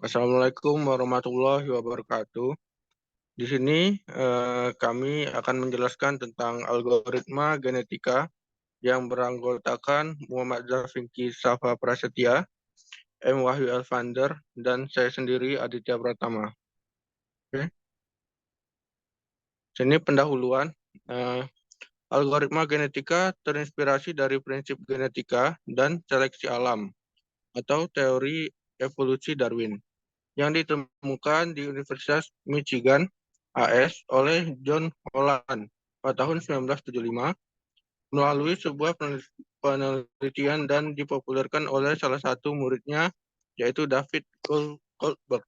Assalamualaikum warahmatullahi wabarakatuh. Di sini kami akan menjelaskan tentang algoritma genetika yang beranggotakan Muhammad Zarfinki Safa Prasetya, M. Wahyu Elvander, dan saya sendiri Aditya Pratama. Oke. Sini pendahuluan. Eh, Algoritma genetika terinspirasi dari prinsip genetika dan seleksi alam atau teori evolusi Darwin, yang ditemukan di Universitas Michigan, AS, oleh John Holland pada tahun 1975 melalui sebuah penelitian dan dipopulerkan oleh salah satu muridnya, yaitu David Goldberg.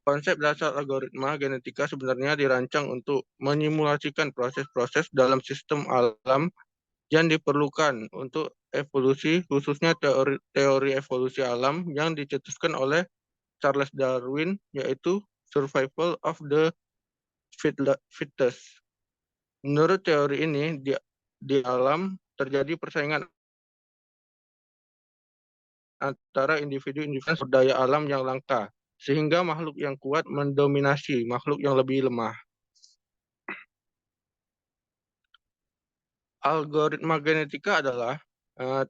Konsep dasar algoritma genetika sebenarnya dirancang untuk menyimulasikan proses-proses dalam sistem alam yang diperlukan untuk evolusi, khususnya teori evolusi alam yang dicetuskan oleh Charles Darwin, yaitu survival of the fittest. Menurut teori ini, di alam terjadi persaingan antara individu-individu sumber daya alam yang langka, sehingga makhluk yang kuat mendominasi makhluk yang lebih lemah. Algoritma genetika adalah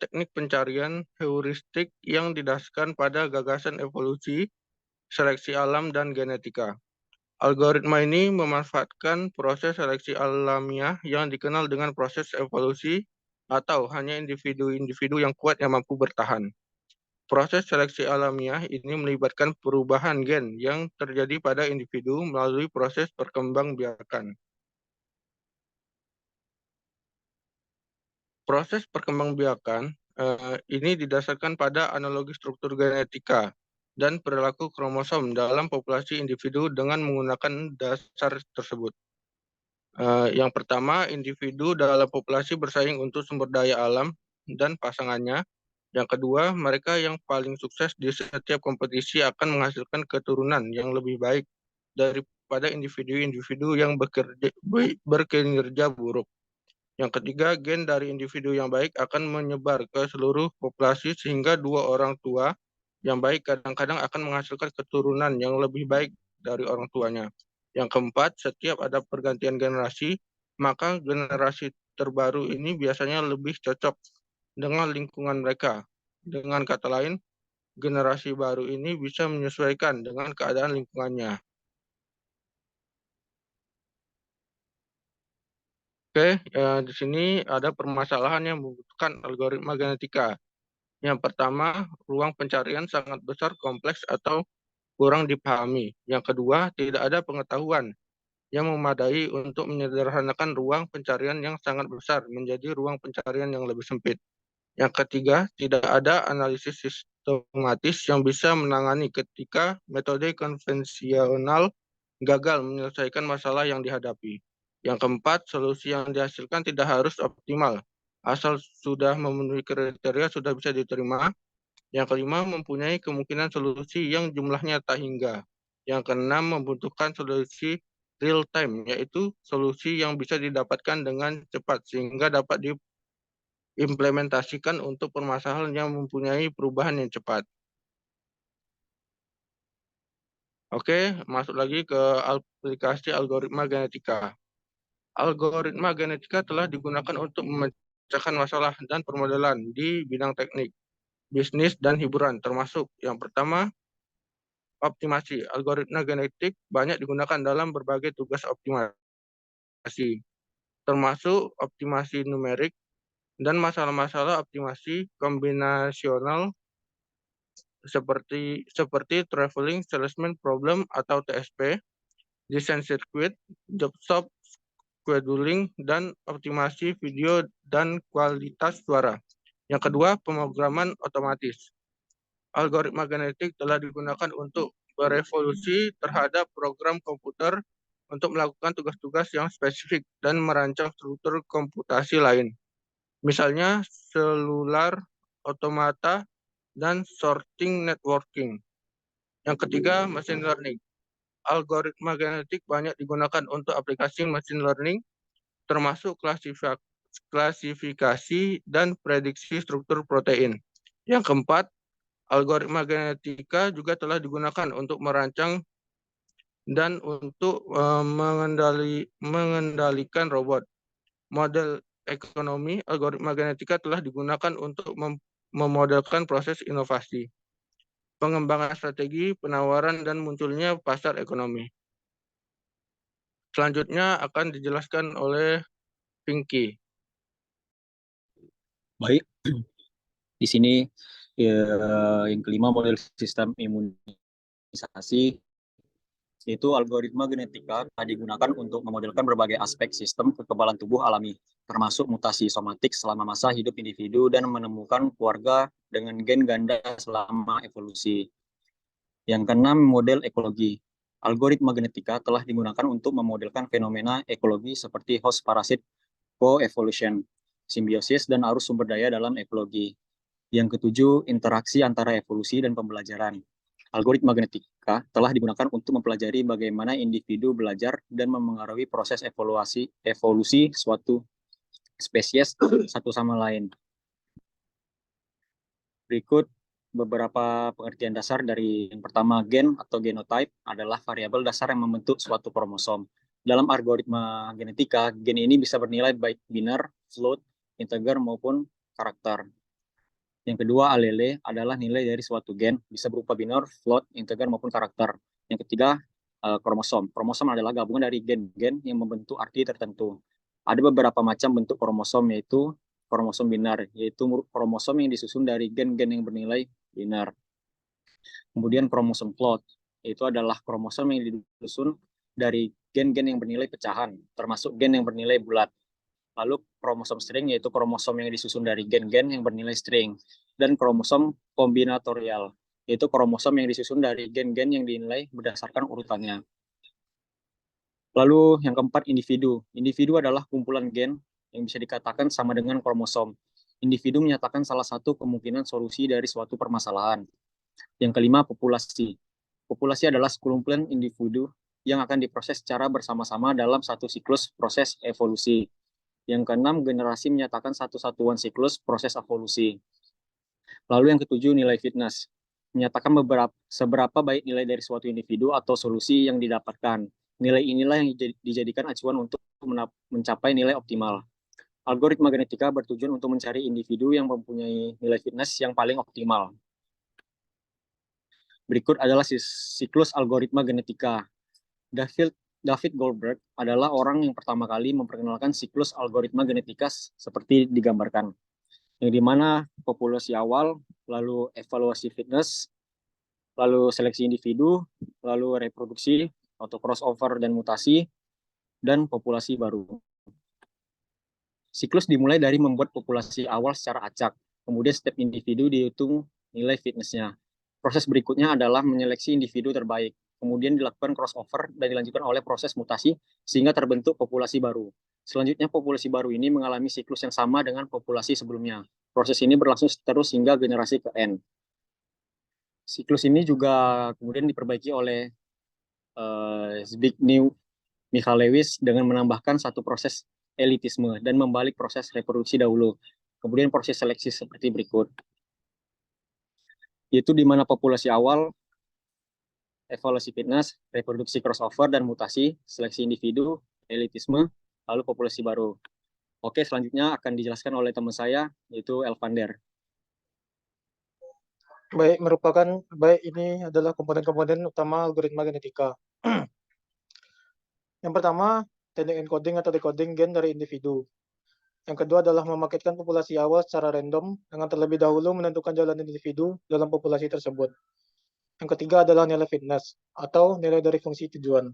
teknik pencarian heuristik yang didasarkan pada gagasan evolusi, seleksi alam, dan genetika. Algoritma ini memanfaatkan proses seleksi alamiah yang dikenal dengan proses evolusi atau hanya individu-individu yang kuat yang mampu bertahan. Proses seleksi alamiah ini melibatkan perubahan gen yang terjadi pada individu melalui proses perkembangbiakan. Proses perkembangbiakan ini didasarkan pada analogi struktur genetika dan perilaku kromosom dalam populasi individu dengan menggunakan dasar tersebut. Yang pertama, individu dalam populasi bersaing untuk sumber daya alam dan pasangannya. Yang kedua, mereka yang paling sukses di setiap kompetisi akan menghasilkan keturunan yang lebih baik daripada individu-individu yang berkinerja buruk. Yang ketiga, gen dari individu yang baik akan menyebar ke seluruh populasi sehingga dua orang tua yang baik kadang-kadang akan menghasilkan keturunan yang lebih baik dari orang tuanya. Yang keempat, setiap ada pergantian generasi, maka generasi terbaru ini biasanya lebih cocok dengan lingkungan mereka. Dengan kata lain, generasi baru ini bisa menyesuaikan dengan keadaan lingkungannya. Oke, di sini ada permasalahan yang membutuhkan algoritma genetika. Yang pertama, ruang pencarian sangat besar, kompleks, atau kurang dipahami. Yang kedua, tidak ada pengetahuan yang memadai untuk menyederhanakan ruang pencarian yang sangat besar menjadi ruang pencarian yang lebih sempit. Yang ketiga, tidak ada analisis sistematis yang bisa menangani ketika metode konvensional gagal menyelesaikan masalah yang dihadapi. Yang keempat, solusi yang dihasilkan tidak harus optimal, asal sudah memenuhi kriteria sudah bisa diterima. Yang kelima, mempunyai kemungkinan solusi yang jumlahnya tak hingga. Yang keenam, membutuhkan solusi real time, yaitu solusi yang bisa didapatkan dengan cepat sehingga dapat diimplementasikan untuk permasalahan yang mempunyai perubahan yang cepat. Oke, masuk lagi ke aplikasi algoritma genetika. Algoritma genetika telah digunakan untuk memecahkan masalah dan permodelan di bidang teknik, bisnis, dan hiburan, termasuk yang pertama, optimasi. Algoritma genetik banyak digunakan dalam berbagai tugas optimasi, termasuk optimasi numerik dan masalah-masalah optimasi kombinasional seperti traveling salesman problem atau TSP, desain sirkuit, job shop scheduling, dan optimasi video dan kualitas suara. Yang kedua, pemrograman otomatis. Algoritma genetik telah digunakan untuk berevolusi terhadap program komputer untuk melakukan tugas-tugas yang spesifik dan merancang struktur komputasi lain. Misalnya selular, otomata, dan sorting networking. Yang ketiga, machine learning. Algoritma genetik banyak digunakan untuk aplikasi machine learning, termasuk klasifikasi dan prediksi struktur protein. Yang keempat, Algoritma genetika juga telah digunakan untuk merancang dan untuk mengendalikan robot. Model ekonomi, algoritma genetika telah digunakan untuk memodelkan proses inovasi, pengembangan strategi, penawaran, dan munculnya pasar ekonomi. Selanjutnya akan dijelaskan oleh Pinky. Baik, di sini yang kelima model sistem imunisasi, yaitu algoritma genetika digunakan untuk memodelkan berbagai aspek sistem kekebalan tubuh alami, termasuk mutasi somatik selama masa hidup individu dan menemukan keluarga dengan gen ganda selama evolusi. Yang keenam, model ekologi. Algoritma genetika telah digunakan untuk memodelkan fenomena ekologi seperti host parasit co-evolution, simbiosis, dan arus sumber daya dalam ekologi. Yang ketujuh, interaksi antara evolusi dan pembelajaran. Algoritma genetika telah digunakan untuk mempelajari bagaimana individu belajar dan memengaruhi proses evolusi suatu spesies satu sama lain. Berikut beberapa pengertian dasar dari yang pertama, gen atau genotype adalah variabel dasar yang membentuk suatu kromosom. Dalam algoritma genetika, gen ini bisa bernilai baik biner, float, integer, maupun karakter. Yang kedua, alele adalah nilai dari suatu gen, bisa berupa biner, float, integer, maupun karakter. Yang ketiga, kromosom. Kromosom adalah gabungan dari gen-gen yang membentuk arti tertentu. Ada beberapa macam bentuk kromosom, yaitu kromosom binar, yaitu kromosom yang disusun dari gen-gen yang bernilai binar. Kemudian kromosom float, itu adalah kromosom yang disusun dari gen-gen yang bernilai pecahan, termasuk gen yang bernilai bulat. Lalu kromosom string, yaitu kromosom yang disusun dari gen-gen yang bernilai string. Dan kromosom kombinatorial, yaitu kromosom yang disusun dari gen-gen yang dinilai berdasarkan urutannya. Lalu yang keempat, individu. Individu adalah kumpulan gen yang bisa dikatakan sama dengan kromosom. Individu menyatakan salah satu kemungkinan solusi dari suatu permasalahan. Yang kelima, populasi. Populasi adalah sekumpulan individu yang akan diproses secara bersama-sama dalam satu siklus proses evolusi. Yang keenam, generasi menyatakan satu satuan siklus proses evolusi. Lalu yang ketujuh, nilai fitness. Menyatakan seberapa baik nilai dari suatu individu atau solusi yang didapatkan. Nilai inilah yang dijadikan acuan untuk mencapai nilai optimal. Algoritma genetika bertujuan untuk mencari individu yang mempunyai nilai fitness yang paling optimal. Berikut adalah siklus algoritma genetika. David Goldberg adalah orang yang pertama kali memperkenalkan siklus algoritma genetika seperti digambarkan, yang dimana populasi awal, lalu evaluasi fitness, lalu seleksi individu, lalu reproduksi atau crossover dan mutasi, dan populasi baru. Siklus dimulai dari membuat populasi awal secara acak, kemudian setiap individu dihitung nilai fitnessnya. Proses berikutnya adalah menyeleksi individu terbaik, kemudian dilakukan crossover dan dilanjutkan oleh proses mutasi sehingga terbentuk populasi baru. Selanjutnya populasi baru ini mengalami siklus yang sama dengan populasi sebelumnya. Proses ini berlangsung terus hingga generasi ke N. Siklus ini juga kemudian diperbaiki oleh Zbigniew Michalewicz dengan menambahkan satu proses elitisme dan membalik proses reproduksi dahulu. Kemudian proses seleksi seperti berikut, yaitu di mana populasi awal, evaluasi fitness, reproduksi crossover dan mutasi, seleksi individu, elitisme, lalu populasi baru. Oke, selanjutnya akan dijelaskan oleh teman saya, yaitu Elvander. Baik, ini adalah komponen-komponen utama algoritma genetika. Yang pertama, teknik encoding atau decoding gen dari individu. Yang kedua adalah memaketkan populasi awal secara random dengan terlebih dahulu menentukan jalan individu dalam populasi tersebut. Yang ketiga adalah nilai fitness atau nilai dari fungsi tujuan.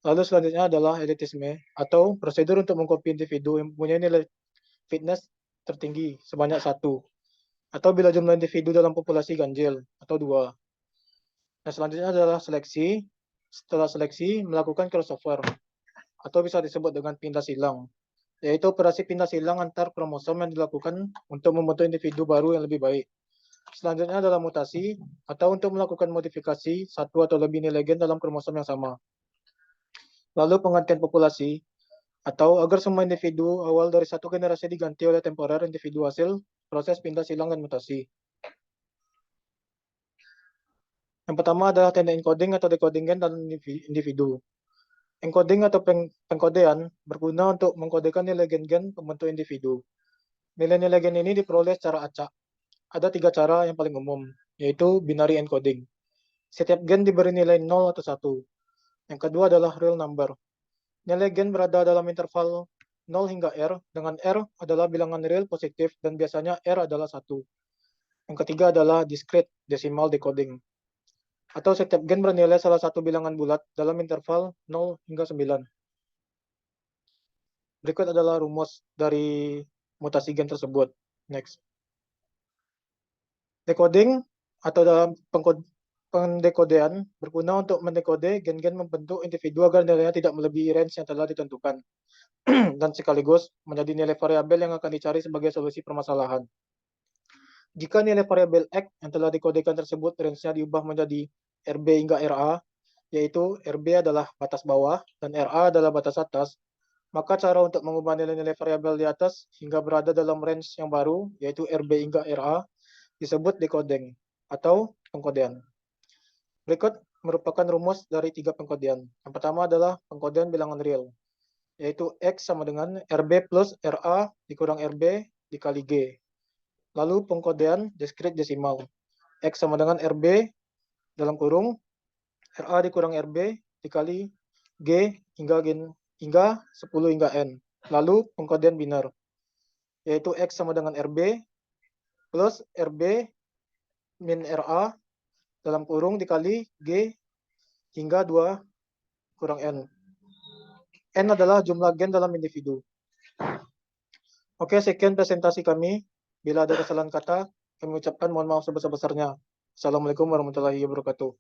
Lalu selanjutnya adalah elitisme atau prosedur untuk mengcopy individu yang mempunyai nilai fitness tertinggi sebanyak 1. Atau bila jumlah individu dalam populasi ganjil atau 2. Nah, selanjutnya adalah seleksi. Setelah seleksi, melakukan crossover atau bisa disebut dengan pindah silang, yaitu operasi pindah silang antar kromosom yang dilakukan untuk membentuk individu baru yang lebih baik. Selanjutnya adalah mutasi atau untuk melakukan modifikasi satu atau lebih nilai gen dalam kromosom yang sama. Lalu penggantian populasi atau agar semua individu awal dari satu generasi diganti oleh temporer individu hasil proses pindah silang dan mutasi. Yang pertama adalah teknik encoding atau decoding gen dalam individu. Encoding atau pengkodean berguna untuk mengkodekan nilai gen-gen pembentuk individu. Nilai-nilai gen ini diperoleh secara acak. Ada 3 cara yang paling umum, yaitu binary encoding. Setiap gen diberi nilai 0 atau 1. Yang kedua adalah real number. Nilai gen berada dalam interval 0 hingga R, dengan R adalah bilangan real positif dan biasanya R adalah 1. Yang ketiga adalah discrete decimal decoding. Atau setiap gen bernilai salah satu bilangan bulat dalam interval 0 hingga 9. Berikut adalah rumus dari mutasi gen tersebut. Next. Decoding atau dalam pendekodean berguna untuk mendekode gen-gen membentuk individu agar nilainya tidak melebihi range yang telah ditentukan dan sekaligus menjadi nilai variabel yang akan dicari sebagai solusi permasalahan. Jika nilai variabel X yang telah dikodekan tersebut range-nya diubah menjadi RB hingga RA, yaitu RB adalah batas bawah dan RA adalah batas atas, maka cara untuk mengubah nilai-nilai variabel di atas hingga berada dalam range yang baru, yaitu RB hingga RA, disebut decoding atau pengkodean. Berikut merupakan rumus dari 3 pengkodean. Yang pertama adalah pengkodean bilangan real, yaitu X sama dengan RB plus RA dikurang RB dikali G. Lalu pengkodean discrete decimal. X sama dengan RB dalam kurung RA dikurang RB dikali G hingga 10 hingga N. Lalu pengkodean binar, yaitu X sama dengan RB plus RB min RA dalam kurung dikali G hingga 2 kurang N. N adalah jumlah gen dalam individu. Oke, sekian presentasi kami. Bila ada kesalahan kata, kami ucapkan mohon maaf sebesar-besarnya. Assalamualaikum warahmatullahi wabarakatuh.